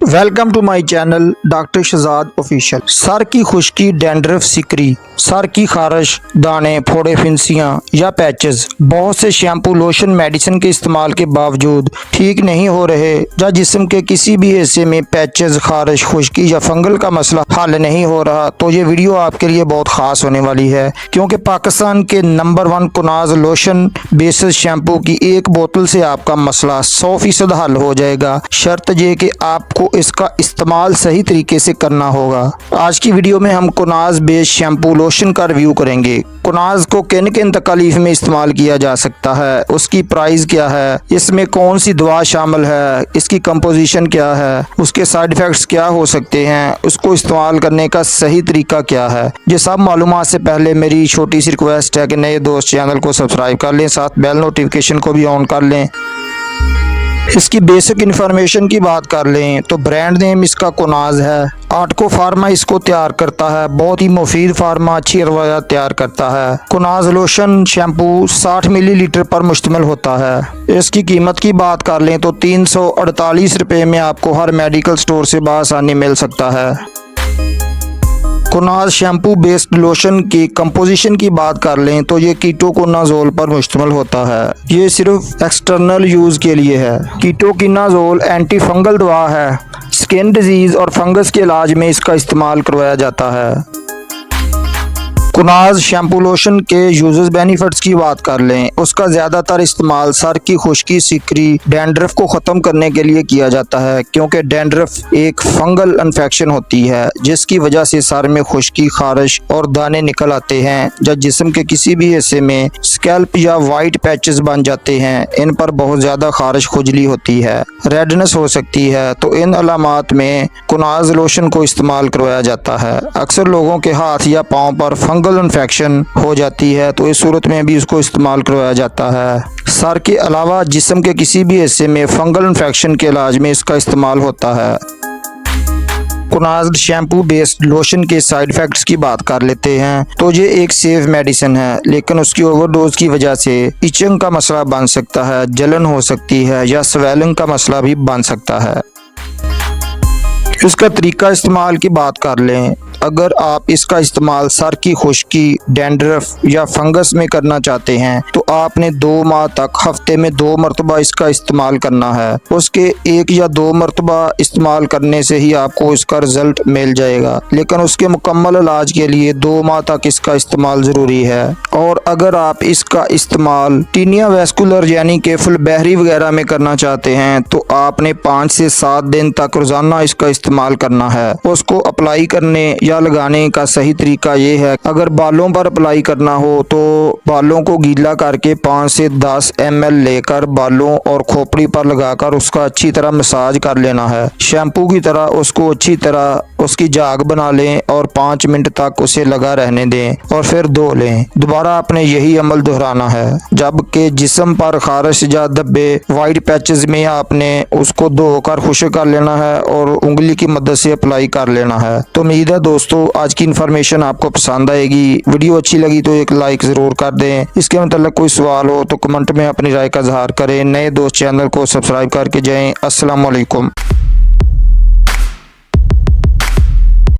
Welcome to my channel doctor Shahzad official. सर की खुश्की, डैंड्रफ, सिकरी, सर की खारिश, दाने, फोड़े, फिंसियाँ या पैचेस बहुत से शैम्पू, लोशन, मेडिसिन के इस्तेमाल के बावजूद ठीक नहीं हो रहे या जिस्म के किसी भी हिस्से में पैचेस, खारिश, खुश्की या फंगल का मसला हल नहीं हो रहा तो ये वीडियो आपके लिए बहुत ख़ास होने वाली है, क्योंकि पाकिस्तान के नंबर 1 कुनाज लोशन बेसिस शैम्पू की एक बोतल से आपका मसला 100% हल हो जाएगा। शर्त ये कि आपको इसका इस्तेमाल सही तरीके से करना होगा। आज की वीडियो में हम कुनाज बेस्ड शैम्पू लोशन का रिव्यू करेंगे। कुनाज को किन किन तकालीफ में इस्तेमाल किया जा सकता है, उसकी प्राइस क्या है, इसमें कौन सी दवा शामिल है, इसकी कंपोजिशन क्या है, उसके साइड इफ़ेक्ट्स क्या हो सकते हैं, उसको इस्तेमाल करने का सही तरीका क्या है। ये सब मालूमात से पहले मेरी छोटी सी रिक्वेस्ट है कि नए दोस्त चैनल को सब्सक्राइब कर लें, साथ बेल नोटिफिकेशन को भी ऑन कर लें। इसकी बेसिक इन्फॉर्मेशन की बात कर लें तो ब्रांड नेम इसका कुनाज है। आर्टको फार्मा इसको तैयार करता है। बहुत ही मुफीद फार्मा अच्छी रवायत तैयार करता है। कुनाज लोशन शैम्पू 60 मिलीलीटर पर मुश्तमिल होता है। इसकी कीमत की बात कर लें तो 348 रुपये में आपको हर मेडिकल स्टोर से बआसानी मिल सकता है। कुनाज शैम्पू बेस्ड लोशन की कंपोजिशन की बात कर लें तो ये कीटोकोनाजोल पर मुश्तमिल होता है। ये सिर्फ एक्सटर्नल यूज़ के लिए है। कीटोकोनाजोल एंटी फंगल दवा है। स्किन डिजीज़ और फंगस के इलाज में इसका इस्तेमाल करवाया जाता है। कुनाज शैम्पू लोशन के यूजर्स बेनिफिट्स की बात कर लें, उसका ज़्यादातर इस्तेमाल सर की खुश्की, सिकरी, डैंड्रफ को ख़त्म करने के लिए किया जाता है, क्योंकि डैंड्रफ एक फंगल इन्फेक्शन होती है जिसकी वजह से सर में खुश्की, खारिश और दाने निकल आते हैं या जिस्म के किसी भी हिस्से में स्कैल्प या वाइट पैचेस बन जाते हैं। इन पर बहुत ज़्यादा खारिश, खुजली होती है, रेडनेस हो सकती है। तो इन अलामात में कुनाज लोशन को इस्तेमाल करवाया जाता है। अक्सर लोगों के हाथ या पाँव पर फंगल इन्फेक्शन हो जाती है तो इस सूरत में भी इसको इस्तेमाल करवाया जाता है। सर के अलावा जिस्म के किसी भी हिस्से में फंगल इन्फेक्शन के इलाज में इसका इस्तेमाल होता है। कुनाज शैम्पू बेस्ड लोशन के साइड इफ़ेक्ट्स की बात कर लेते हैं तो ये एक सेफ मेडिसिन है, लेकिन उसकी ओवरडोज की वजह से इचिंग का मसला बन सकता है, जलन हो सकती है या स्वेलिंग का मसला भी बन सकता है। इसका तरीका इस्तेमाल की बात कर लें, अगर आप इसका इस्तेमाल सर की खुश्की, डैंड्रफ या फंगस में करना चाहते हैं तो आपने 2 माह तक हफ्ते में 2 मरतबा इसका इस्तेमाल करना है। उसके 1 या 2 मरतबा इस्तेमाल करने से ही आपको इसका रिजल्ट मिल जाएगा, लेकिन उसके मुकम्मल इलाज के लिए 2 माह तक इसका इस्तेमाल ज़रूरी है। और अगर आप इसका इस्तेमाल टीनिया वेस्कुलर यानी कि फुल बहरी वगैरह में करना चाहते हैं तो आपने 5 से 7 दिन तक रोज़ाना इसका इस्तेमाल करना है। उसको अप्लाई करने या लगाने का सही तरीका ये है, अगर बालों पर अप्लाई करना हो तो बालों को गीला करके 5 से 10 ml लेकर बालों और खोपड़ी पर लगाकर उसका अच्छी तरह मसाज कर लेना है। शैम्पू की तरह उसको अच्छी तरह उसकी झाग बना लें और 5 मिनट तक उसे लगा रहने दें और फिर धो लें। दोबारा आपने यही अमल दोहराना है। जबकि जिस्म पर खारिश या धब्बे, वाइट पैचेस में आपने उसको धोकर खुश्क कर लेना है और उंगली की मदद से अप्लाई कर लेना है। तो उम्मीद है दोस्तों आज की इन्फॉर्मेशन आपको पसंद आएगी। वीडियो अच्छी लगी तो एक लाइक ज़रूर कर दें। इसके मतलब कोई सवाल हो तो कमेंट में अपनी राय का इजहार करें। नए दोस्त चैनल को सब्सक्राइब करके जाएं। अस्सलाम वालेकुम।